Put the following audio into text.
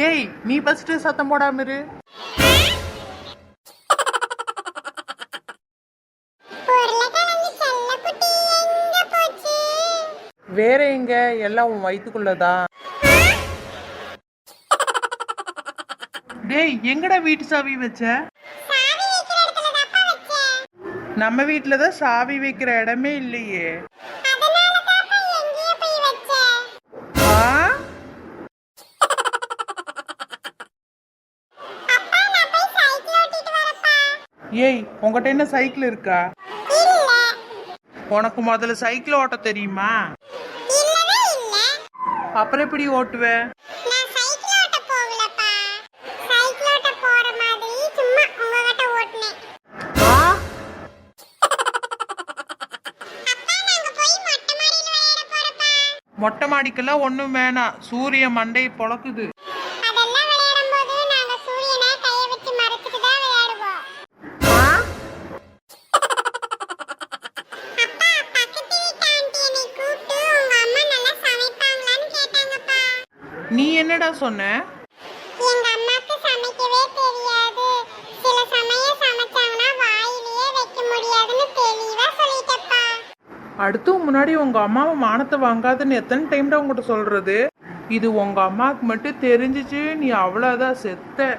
ஏய், நீ ஃபர்ஸ்ட் சத்தம் போடாம இரு. வேற எங்க? எல்லாம் உன் வயிற்றுக்குள்ளதான். டேய், எங்கடா வீட்டு சாவி வச்ச? நம்ம வீட்டுலதான் சாவி வைக்கிற இடமே இல்லையே. ஆ? ஏய், உங்ககிட்ட என்ன சைக்கிள் இருக்கா? உனக்கு முதல்ல சைக்கிள் ஓட்ட தெரியுமா? அப்புறம் எப்படி ஓட்டுவ? மொட்டை மாடிக்கெல்லாம் ஒண்ணும் வேணாம், சூரிய மண்டை பொழக்குது. நீ என்னடா சொன்ன? எங்க அம்மாக்கு சமைக்கவே தெரியாது, சில சமயம் சமைச்சாங்கன்னா வாயிலேயே வைக்க முடியாதுன்னு தெளிவா சொல்லிட்டப்பா. அடுத்து முன்னாடி உங்க அம்மாவை மானத்தை வாங்காதுன்னு எத்தனை டைம்டா உங்ககிட்ட சொல்றது? இது உங்க அம்மாவுக்கு மட்டும் தெரிஞ்சிச்சு, நீ அவ்வளவுதான் செத்த.